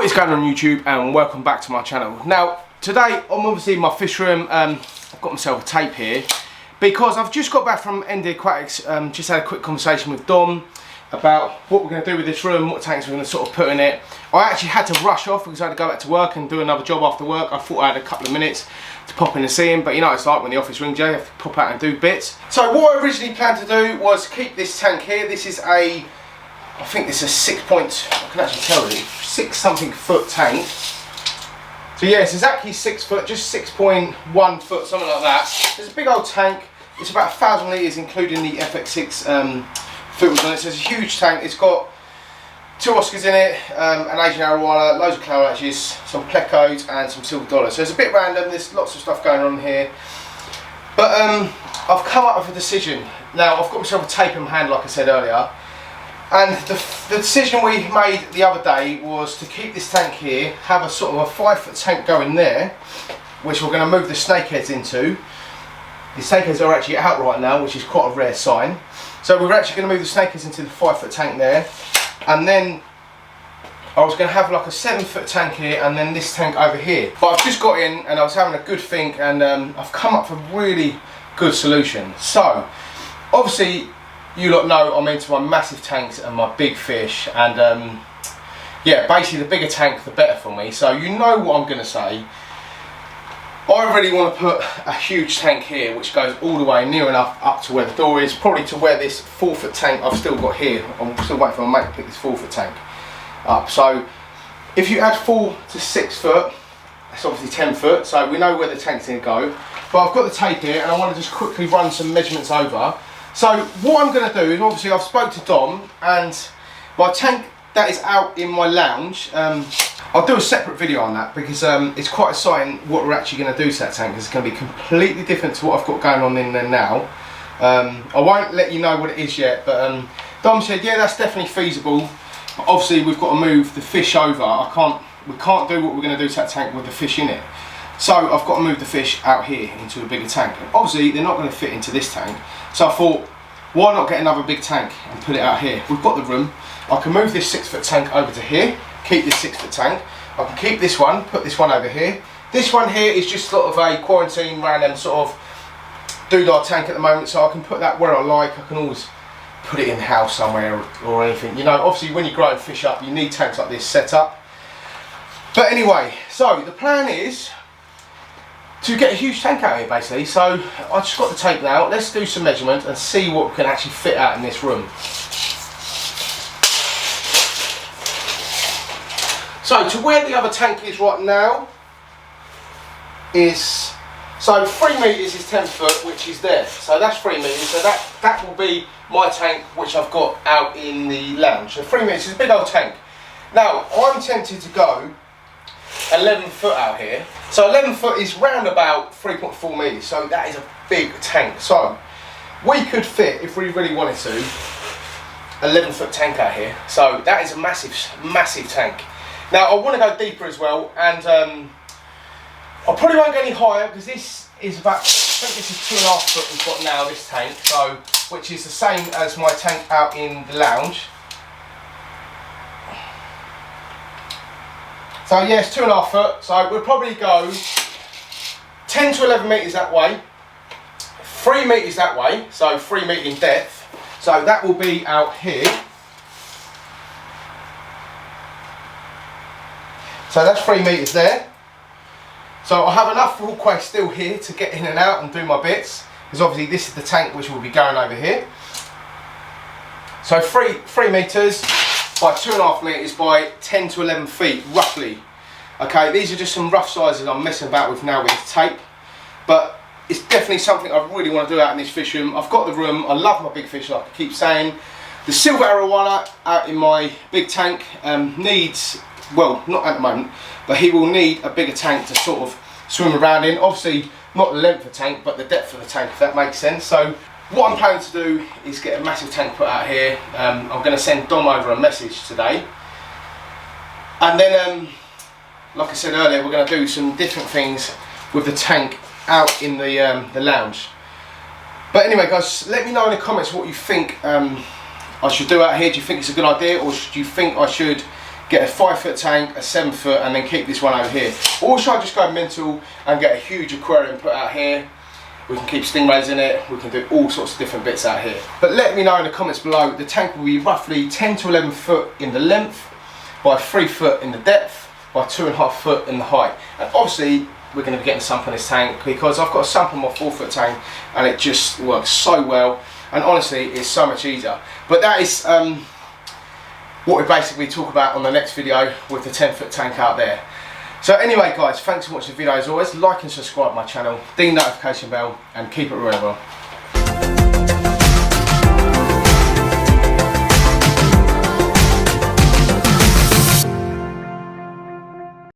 What is going on YouTube, and welcome back to my channel. Now today I'm obviously in my fish room. I've got myself a tape here because I've just got back from ND Aquatics. Just had a quick conversation with Dom about what we're going to do with this room, what tanks we're going to sort of put in it. I actually had to rush off because I had to go back to work and do another job after work. I thought I had a couple of minutes to pop in and see him, but you know it's like when the office rings you, you have to pop out and do bits. So what I originally planned to do was keep this tank here. This is a, I think this is a 6 point, I can actually tell you, 6 something foot tank. So yeah, it's exactly 6 foot, just 6.1 foot, something like that. It's a big old tank. It's about 1,000 litres including the FX6 filters on it. So it's a huge tank. It's got 2 Oscars in it, an Asian arowana, loads of cloud hatches, some plecos and some silver dollars. So it's a bit random, there's lots of stuff going on here. But I've come up with a decision. Now I've got myself a tape in hand like I said earlier. And the decision we made the other day was to keep this tank here, have a sort of a 5 foot tank going there, which we're going to move the snakeheads into. The snakeheads are actually out right now, which is quite a rare sign. So we're actually going to move the snakeheads into the 5 foot tank there. And then I was going to have like a 7 foot tank here and then this tank over here. But I've just got in and I was having a good think and I've come up with a really good solution. So, obviously, you lot know I'm into my massive tanks and my big fish, and yeah, basically the bigger tank the better for me. So you know what I'm going to say. I really want to put a huge tank here which goes all the way near enough up to where the door is, probably to where this 4 foot tank I've still got here. I'm still waiting for my mate to pick this 4 foot tank up. So if you add 4 to 6 foot, that's obviously 10 foot, so we know where the tank's going to go. But I've got the tape here and I want to just quickly run some measurements over. So what I'm going to do is, obviously I've spoke to Dom, and my tank that is out in my lounge, I'll do a separate video on that because it's quite exciting what we're actually going to do to that tank, because it's going to be completely different to what I've got going on in there now. I won't let you know what it is yet, but Dom said yeah, that's definitely feasible, but obviously we've got to move the fish over. We can't do what we're going to do to that tank with the fish in it. So I've got to move the fish out here into a bigger tank, and obviously they're not going to fit into this tank. So I thought, why not get another big tank and put it out here? We've got the room. I can move this 6 foot tank over to here, keep this 6 foot tank. I can keep this one, put this one over here. This one here is just sort of a quarantine random sort of doodah tank at the moment, so I can put that where I like. I can always put it in the house somewhere or anything. You know, obviously when you're growing fish up, you need tanks like this set up. But anyway, so the plan is to get a huge tank out here basically. So I just got the tape now. Let's do some measurements and see what we can actually fit out in this room. So to where the other tank is right now is, so 3 metres is 10 foot, which is there. So that's 3 metres. So that will be my tank, which I've got out in the lounge. So 3 metres is a big old tank. Now I'm tempted to go 11 foot out here. So 11 foot is round about 3.4 metres, so that is a big tank. So we could fit, if we really wanted to, 11 foot tank out here. So that is a massive, massive tank. Now I want to go deeper as well, and I probably won't go any higher because this is about, I think this is 2.5 foot we've got now, this tank, so which is the same as my tank out in the lounge. So yes, 2.5 foot, so we'll probably go 10 to 11 metres that way, 3 metres that way, so 3 metre in depth, so that will be out here. So that's 3 metres there. So I have enough walkway still here to get in and out and do my bits, because obviously this is the tank which will be going over here. So 3 metres by 2.5 metres by 10 to 11 feet roughly. Okay, these are just some rough sizes I'm messing about with now with tape, but it's definitely something I really want to do out in this fish room. I've got the room, I love my big fish like I keep saying. The silver arowana out in my big tank needs, well, not at the moment, but he will need a bigger tank to sort of swim around in. Obviously not the length of the tank, but the depth of the tank, if that makes sense. So what I'm planning to do is get a massive tank put out here. I'm going to send Dom over a message today, and then like I said earlier, we're going to do some different things with the tank out in the lounge. But anyway guys, let me know in the comments what you think I should do out here. Do you think it's a good idea, or do you think I should get a 5 foot tank, a 7 foot, and then keep this one over here. Or should I just go mental and get a huge aquarium put out here? We can keep stingrays in it, we can do all sorts of different bits out here. But let me know in the comments below. The tank will be roughly 10 to 11 foot in the length, by 3 foot in the depth, by 2.5 foot in the height. And obviously we're going to be getting a sump on this tank because I've got a sump on my 4 foot tank and it just works so well, and honestly it's so much easier. But that is what we basically talk about on the next video with the 10 foot tank out there. So anyway guys, thanks for watching the video. As always, like and subscribe to my channel, ding the notification bell, and keep it real well.